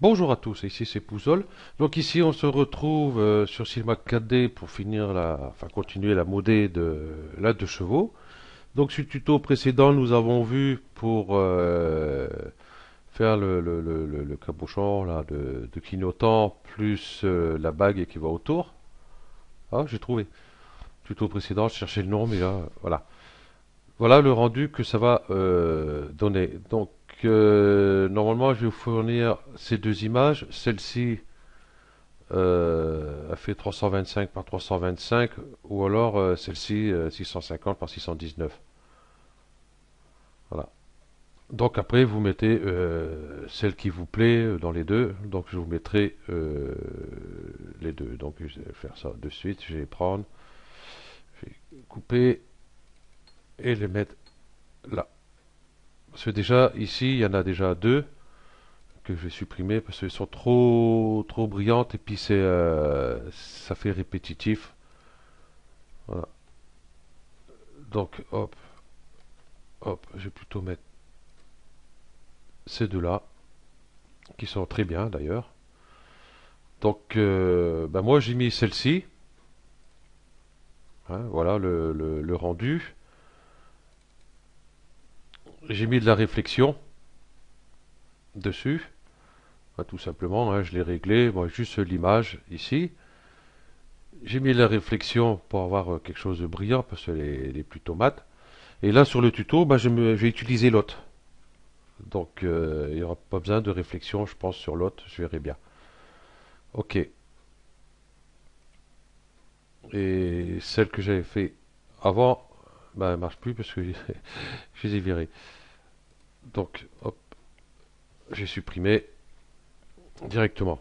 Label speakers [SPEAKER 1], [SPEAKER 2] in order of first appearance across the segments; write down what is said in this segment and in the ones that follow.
[SPEAKER 1] Bonjour à tous, ici c'est Pouzol. Donc ici on se retrouve sur Cinema 4D pour continuer la modée de la deux chevaux. Donc sur le tuto précédent, nous avons vu pour faire le cabochon là, de clignotant plus la bague qui va autour. Ah, j'ai trouvé. Tuto précédent, je cherchais le nom, mais là, voilà. Voilà le rendu que ça va donner. Donc normalement, je vais vous fournir ces deux images. Celle-ci a fait 325 par 325 ou alors celle-ci 650 par 619. Voilà. Donc après vous mettez celle qui vous plaît dans les deux. Donc je vous mettrai les deux. Donc je vais faire ça de suite. Je vais les prendre, je vais couper et les mettre là. Parce que déjà ici il y en a déjà deux que je vais supprimer parce qu'elles sont trop brillantes et puis ça fait répétitif. Voilà. Donc hop, je vais plutôt mettre ces deux-là, qui sont très bien d'ailleurs. Donc, moi j'ai mis celle-ci, hein, voilà le rendu. J'ai mis de la réflexion dessus, hein, tout simplement, hein, je l'ai réglé, moi juste l'image ici. J'ai mis la réflexion pour avoir quelque chose de brillant parce qu'elle est plutôt mate. Et là sur le tuto, j'ai utilisé l'autre. Donc il n'y aura pas besoin de réflexion, je pense, sur l'autre, je verrai bien. Ok. Et celle que j'avais fait avant, elle marche plus parce que je les ai virés. Donc, hop, j'ai supprimé directement.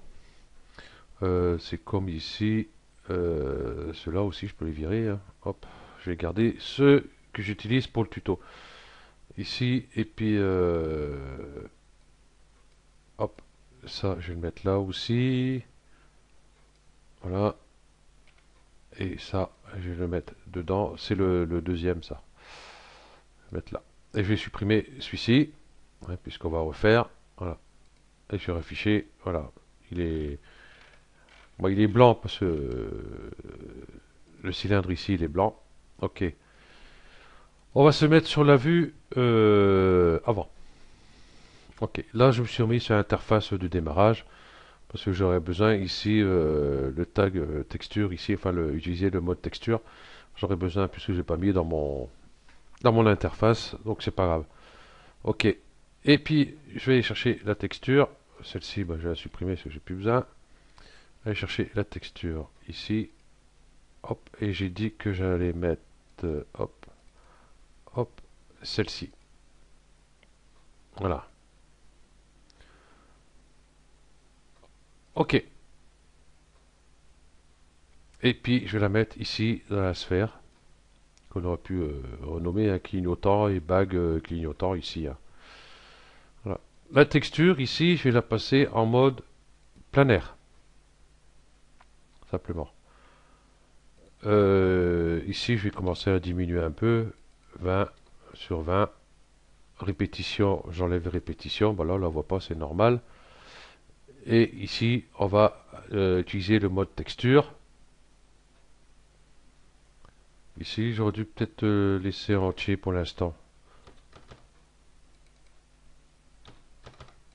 [SPEAKER 1] C'est comme ici. Ceux-là aussi, je peux les virer, hein. Hop, je vais garder ceux que j'utilise pour le tuto. Ici, et puis, hop, ça, je vais le mettre là aussi. Voilà. Et ça, je vais le mettre dedans. C'est le deuxième, ça. Je vais mettre là. Et je vais supprimer celui-ci, hein, puisqu'on va refaire. Voilà. Et je vais afficher. Voilà. Il est, il est blanc parce que le cylindre ici, il est blanc. Ok. On va se mettre sur la vue avant. Ok. Là, je me suis remis sur l'interface de démarrage parce que j'aurais besoin ici le tag texture ici, utiliser le mode texture. J'aurais besoin puisque j'ai pas mis dans mon interface, donc c'est pas grave. Ok. Et puis, je vais aller chercher la texture. Celle-ci, je vais la supprimer parce que j'ai plus besoin. Aller chercher la texture ici. Hop. Et j'ai dit que j'allais mettre, hop, hop, celle-ci. Voilà. Ok. Et puis, je vais la mettre ici dans la sphère qu'on aurait pu renommer un clignotant et bague clignotant ici, hein. Voilà. La texture ici, je vais la passer en mode planaire, simplement. Ici, je vais commencer à diminuer un peu. 20 sur 20. Répétition, j'enlève répétition. Là, on la voit pas, c'est normal. Et ici, on va utiliser le mode texture. Ici, j'aurais dû peut-être laisser entier pour l'instant.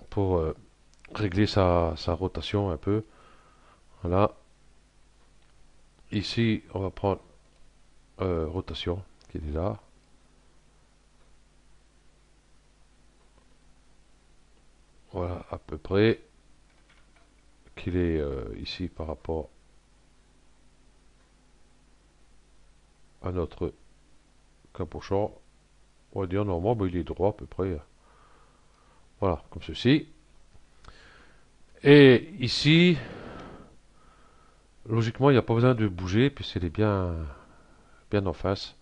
[SPEAKER 1] Pour régler sa rotation un peu. Voilà. Ici, on va prendre rotation, qui est là. Voilà, à peu près. Qu'il est ici par rapport à notre capuchon. On va dire normalement, il est droit à peu près. Voilà, comme ceci. Et ici, logiquement, il n'y a pas besoin de bouger, puisqu'elle est bien en face.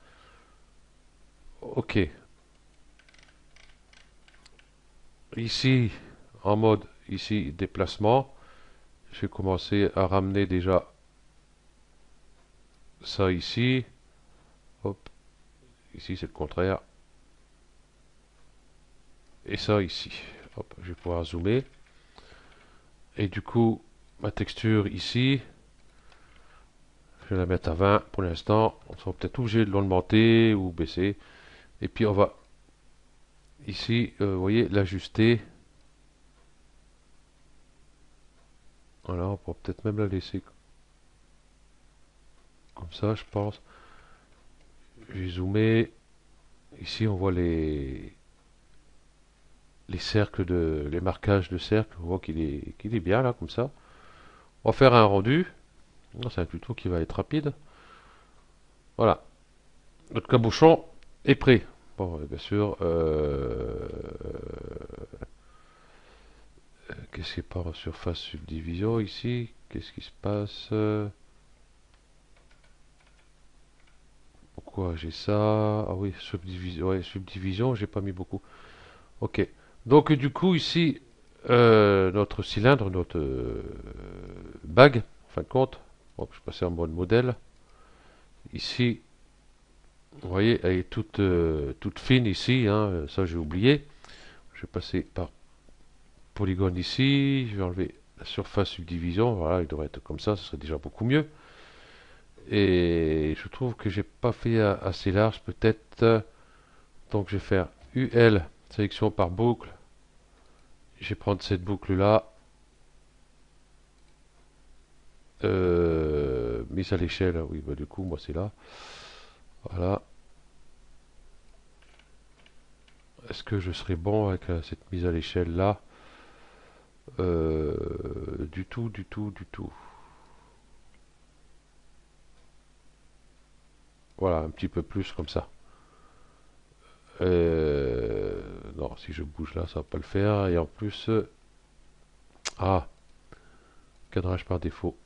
[SPEAKER 1] Ok. Ici, en mode ici déplacement, je vais commencer à ramener déjà ça ici. Hop, ici c'est le contraire. Et ça ici. Hop, je vais pouvoir zoomer. Et du coup, ma texture ici, je vais la mettre à 20 pour l'instant. On sera peut-être obligé de l'augmenter ou baisser. Et puis on va ici, vous voyez, l'ajuster. Voilà, on pourra peut-être même la laisser comme ça, je pense. Je vais zoomer. Ici, on voit les cercles les marquages de cercles. On voit qu'il est bien là, comme ça. On va faire un rendu. C'est un tuto qui va être rapide. Voilà. Notre cabochon est prêt. Bon, bien sûr, qu'est-ce qui est pas en surface subdivision ici? Qu'est-ce qui se passe? Pourquoi j'ai ça? Ah oui, subdivision, ouais, subdivision, j'ai pas mis beaucoup. Ok. Donc du coup ici, notre cylindre, notre bague, en fin de compte, bon, je vais passer en mode modèle. Ici, vous voyez, elle est toute fine ici, hein, ça j'ai oublié. Je vais passer par polygone ici, je vais enlever la surface subdivision, voilà, il devrait être comme ça, ce serait déjà beaucoup mieux. Et je trouve que j'ai pas fait assez large, peut-être. Donc je vais faire UL, sélection par boucle. Je vais prendre cette boucle là, mise à l'échelle, oui, bah, du coup, moi c'est là. Voilà. Est-ce que je serai bon avec cette mise à l'échelle là? Du tout, du tout, du tout. Voilà, un petit peu plus comme ça. Non, si je bouge là, ça va pas le faire. Et en plus, ah, cadrage par défaut.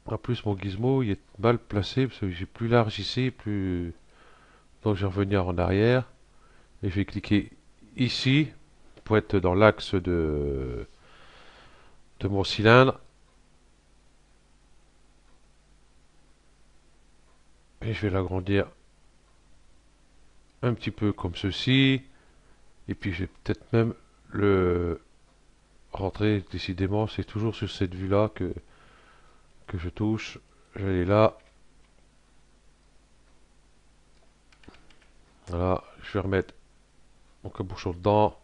[SPEAKER 1] En plus, mon gizmo, il est mal placé parce que j'ai plus large ici, plus. Donc, je vais revenir en arrière et je vais cliquer ici pour être dans l'axe de mon cylindre. Et je vais l'agrandir un petit peu comme ceci. Et puis, je vais peut-être même le rentrer. Décidément, c'est toujours sur cette vue-là que je touche. Je vais aller là. Voilà, je vais remettre mon cabochon dedans.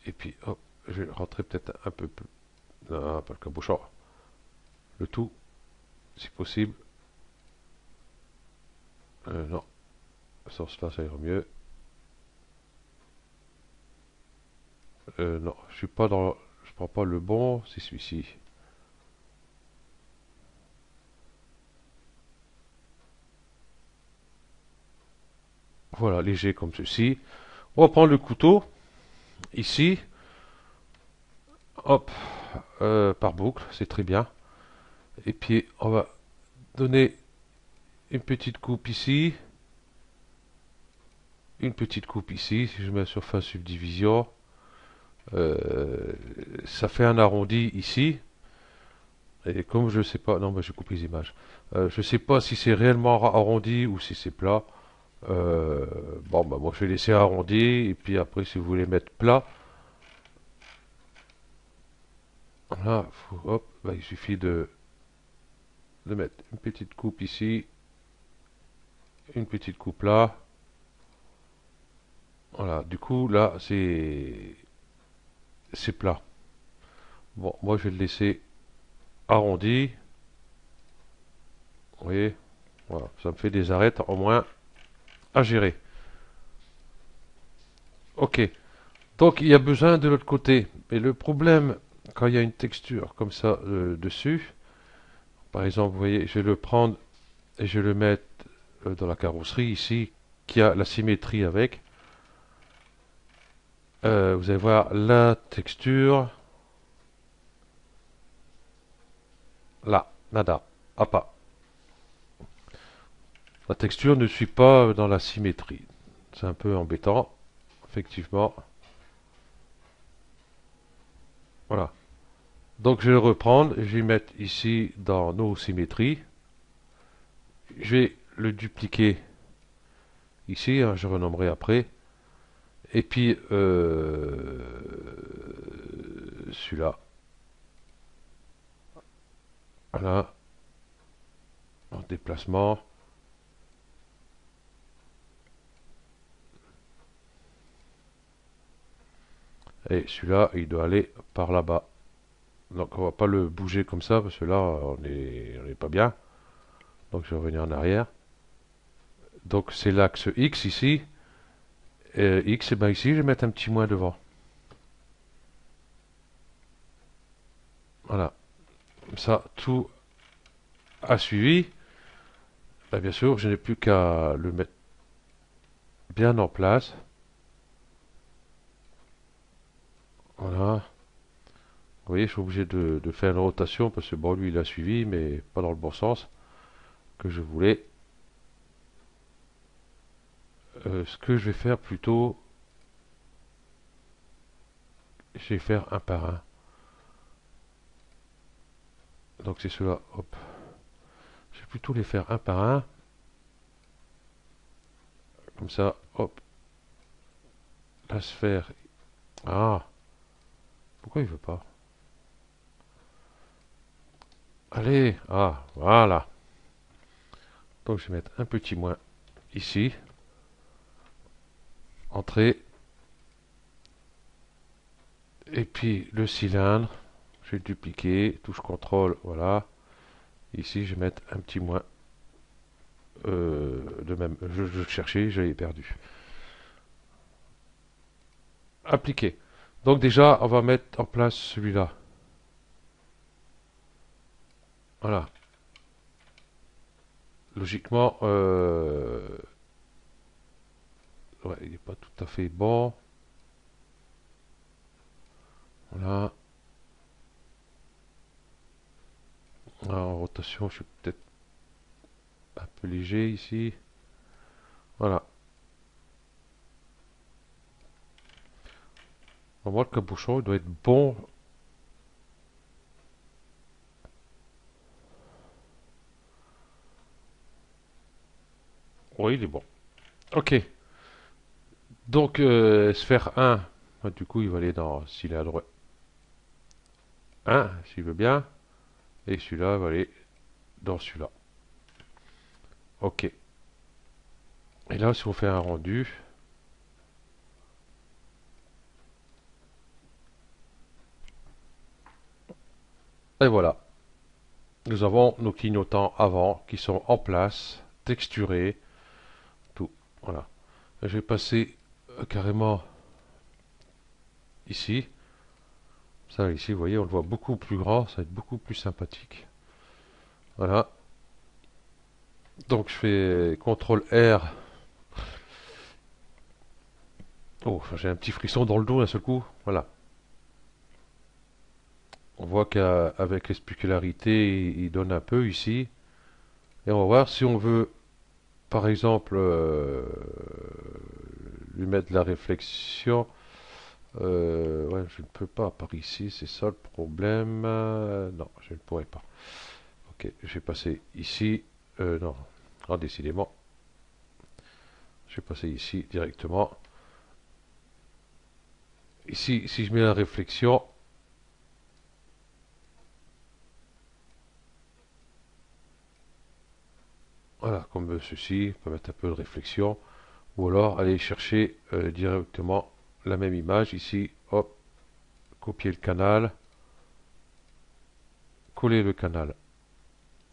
[SPEAKER 1] Et puis, hop, je vais rentrer peut-être un peu plus. Non, pas le cabochon. Le tout, si possible. Non, sans cela, ça ira mieux. Non, je suis pas dans. Je prends pas le bon, c'est celui-ci. Voilà, léger comme ceci. On va prendre le couteau, ici. Hop, par boucle, c'est très bien. Et puis, on va donner une petite coupe ici. Une petite coupe ici, si je mets surface subdivision. Ça fait un arrondi ici. Et comme je sais pas, non, bah, je coupe les images. Je sais pas si c'est réellement arrondi ou si c'est plat. Bon, bah, moi je vais laisser arrondi. Et puis après, si vous voulez mettre plat, là, hop, bah, il suffit de mettre une petite coupe ici, une petite coupe là. Voilà, du coup, là, c'est plat. Bon, moi je vais le laisser arrondi. Vous voyez, voilà, ça me fait des arêtes au moins à gérer. Ok, donc il y a besoin de l'autre côté. Et le problème, quand il y a une texture comme ça dessus, par exemple, vous voyez, je vais le prendre et je vais le mettre dans la carrosserie ici, qui a la symétrie avec. Vous allez voir la texture. Là, nada, ah pas. La texture ne suit pas dans la symétrie. C'est un peu embêtant, effectivement. Voilà. Donc je vais le reprendre, je vais mettre ici dans nos symétries. Je vais le dupliquer ici, hein, je renommerai après. Et puis celui-là, voilà, en déplacement. Et celui-là, il doit aller par là-bas. Donc on va pas le bouger comme ça, parce que là, on est pas bien. Donc je vais revenir en arrière. Donc c'est l'axe X ici. Et X, et ben ici, je vais mettre un petit moins devant. Voilà. Comme ça, tout a suivi. Ben, bien sûr, je n'ai plus qu'à le mettre bien en place. Voilà. Vous voyez, je suis obligé de faire une rotation parce que bon, lui, il a suivi, mais pas dans le bon sens que je voulais. Ce que je vais faire plutôt, je vais faire un par un. Donc c'est cela, hop. Je vais plutôt les faire un par un. Comme ça, hop. La sphère. Ah, pourquoi il veut pas? Allez, ah, voilà. Donc je vais mettre un petit moins ici. Entrée. Et puis le cylindre. Je vais dupliquer. Touche contrôle, voilà. Ici, je vais mettre un petit moins. De même, je le cherchais, j'avais perdu. Appliquer. Donc déjà, on va mettre en place celui-là. Voilà. Logiquement, ouais, il n'est pas tout à fait bon. Voilà. En rotation, je suis peut-être un peu léger ici. Voilà. On voit le cabochon, il doit être bon. Oui, il est bon. Ok. Donc, sphère 1. Du coup, il va aller dans cylindre 1, s'il veut bien. Et celui-là va aller dans celui-là. Ok. Et là, si on fait un rendu, et voilà. Nous avons nos clignotants avant qui sont en place, texturés, tout. Voilà. Je vais passer carrément ici. Ça, ici, vous voyez, on le voit beaucoup plus grand, ça va être beaucoup plus sympathique. Voilà. Donc, je fais CTRL R. Oh, j'ai un petit frisson dans le dos d'un seul coup. Voilà. On voit qu'avec les spécularités, il donne un peu ici. Et on va voir si on veut, par exemple, lui mettre de la réflexion. Ouais, je ne peux pas par ici, c'est ça le problème. Non, je ne pourrais pas. Ok, je vais passer ici. Non, ah, décidément. Je vais passer ici directement. Ici, si je mets la réflexion, voilà, comme ceci, on peut mettre un peu de réflexion. Ou alors aller chercher directement la même image ici. Hop, copier le canal, coller le canal.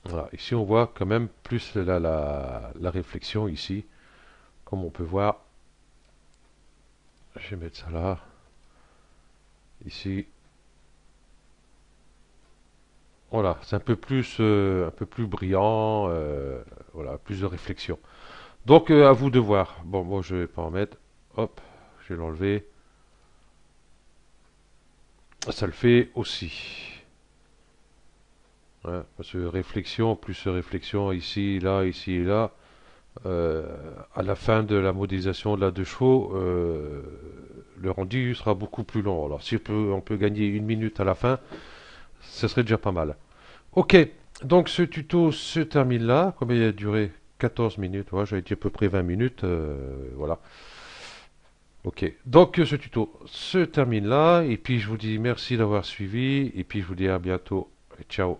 [SPEAKER 1] Voilà, ici on voit quand même plus la réflexion ici, comme on peut voir. Je vais mettre ça là, ici. Voilà, c'est un peu plus brillant, voilà, plus de réflexion. Donc à vous de voir. Bon, moi je vais pas en mettre. Hop, je vais l'enlever. Ça le fait aussi. Ouais, parce que réflexion, plus réflexion ici et là. À la fin de la modélisation de la 2 chevaux, le rendu sera beaucoup plus long. Alors si on peut gagner une minute à la fin, ce serait déjà pas mal. Ok, donc ce tuto se termine là. Combien il a duré? 14 minutes. Ouais, j'avais dit à peu près 20 minutes. Voilà. Ok, donc ce tuto se termine là, et puis je vous dis merci d'avoir suivi, et puis je vous dis à bientôt, et ciao.